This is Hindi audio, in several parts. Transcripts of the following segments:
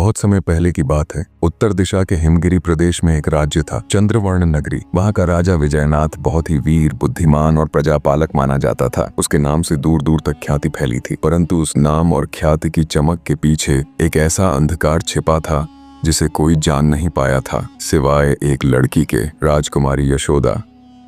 बहुत समय पहले की बात है। उत्तर दिशा के हिमगिरी प्रदेश में एक राज्य था, चंद्रवर्ण नगरी। वहाँ का राजा विजयनाथ बहुत ही वीर, बुद्धिमान और प्रजापालक माना जाता था। उसके नाम से दूर दूर तक ख्याति फैली थी, परंतु उस नाम और ख्याति की चमक के पीछे एक ऐसा अंधकार छिपा था जिसे कोई जान नहीं पाया था, सिवाय एक लड़की के, राजकुमारी यशोदा।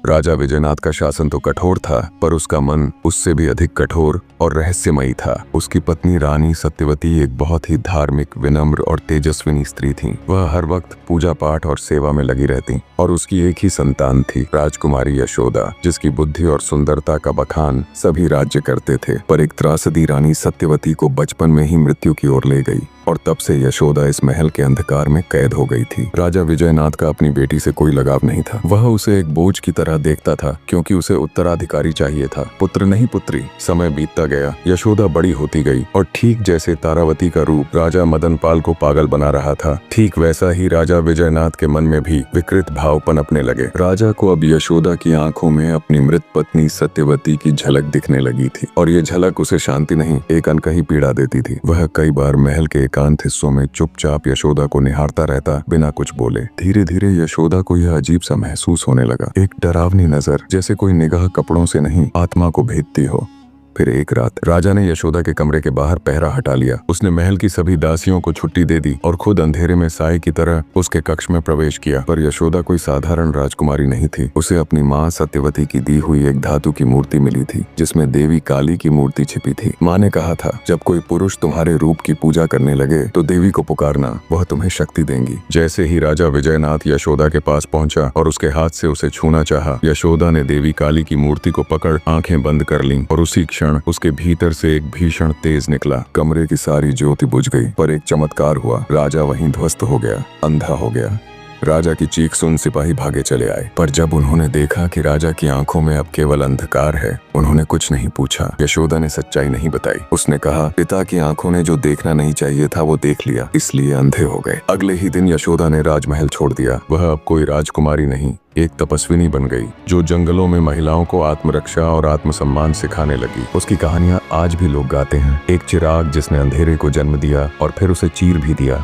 राजा विजयनाथ का शासन तो कठोर था, पर उसका मन उससे भी अधिक कठोर और रहस्यमयी था। उसकी पत्नी रानी सत्यवती एक बहुत ही धार्मिक, विनम्र और तेजस्विनी स्त्री थी। वह हर वक्त पूजा पाठ और सेवा में लगी रहती और उसकी एक ही संतान थी, राजकुमारी यशोदा, जिसकी बुद्धि और सुंदरता का बखान सभी राज्य करते थे। पर एक त्रासदी रानी सत्यवती को बचपन में ही मृत्यु की ओर ले गई और तब से यशोदा इस महल के अंधकार में कैद हो गई थी। राजा विजयनाथ का अपनी बेटी से कोई लगाव नहीं था। वह उसे एक बोझ की तरह देखता था, क्योंकि उसे उत्तराधिकारी चाहिए था, पुत्र नहीं पुत्री। समय बीतता गया, यशोदा बड़ी होती गई और ठीक जैसे तारावती का रूप राजा मदनपाल को पागल बना रहा था, ठीक वैसा ही राजा विजयनाथ के मन में भी विकृत भाव पनपने लगे। राजा को अब यशोदा की आंखों में अपनी मृत पत्नी सत्यवती की झलक दिखने लगी थी और ये झलक उसे शांति नहीं, एक अनकही पीड़ा देती थी। वह कई बार महल के एकांत हिस्सों में चुपचाप यशोदा को निहारता रहता, बिना कुछ बोले। धीरे धीरे यशोदा को यह अजीब सा महसूस होने लगा, एक डरावनी नजर, जैसे कोई निगाह कपड़ों से नहीं, आत्मा को भेदती हो। फिर एक रात राजा ने यशोदा के कमरे के बाहर पहरा हटा लिया। उसने महल की सभी दासियों को छुट्टी दे दी और खुद अंधेरे में साए की तरह उसके कक्ष में प्रवेश किया। पर यशोदा कोई साधारण राजकुमारी नहीं थी। उसे अपनी माँ सत्यवती की दी हुई एक धातु की मूर्ति मिली थी, जिसमें देवी काली की मूर्ति छिपी थी। माँ ने कहा था, जब कोई पुरुष तुम्हारे रूप की पूजा करने लगे तो देवी को पुकारना, वह तुम्हें शक्ति देंगी। जैसे ही राजा विजयनाथ यशोदा के पास पहुंचा और उसके हाथ से उसे छूना चाहा, यशोदा ने देवी काली की मूर्ति को पकड़ आंखें बंद कर लीं और उसी उसके भीतर से एक भीषण तेज निकला। कमरे की सारी ज्योति बुझ गई, पर एक चमत्कार हुआ, राजा वहीं ध्वस्त हो गया, अंधा हो गया। राजा की चीख सुन सिपाही भागे चले आए, पर जब उन्होंने देखा कि राजा की आंखों में अब केवल अंधकार है, उन्होंने कुछ नहीं पूछा। यशोदा ने सच्चाई नहीं बताई। उसने कहा, पिता की आंखों ने जो देखना नहीं चाहिए था वो देख लिया, इसलिए अंधे हो गए। अगले ही दिन यशोदा ने राजमहल छोड़ दिया। वह अब कोई राजकुमारी नहीं, एक तपस्विनी बन गई, जो जंगलों में महिलाओं को आत्मरक्षा और आत्मसम्मान सिखाने लगी। उसकी कहानियां आज भी लोग गाते हैं, एक चिराग जिसने अंधेरे को जन्म दिया और फिर उसे चीर भी दिया।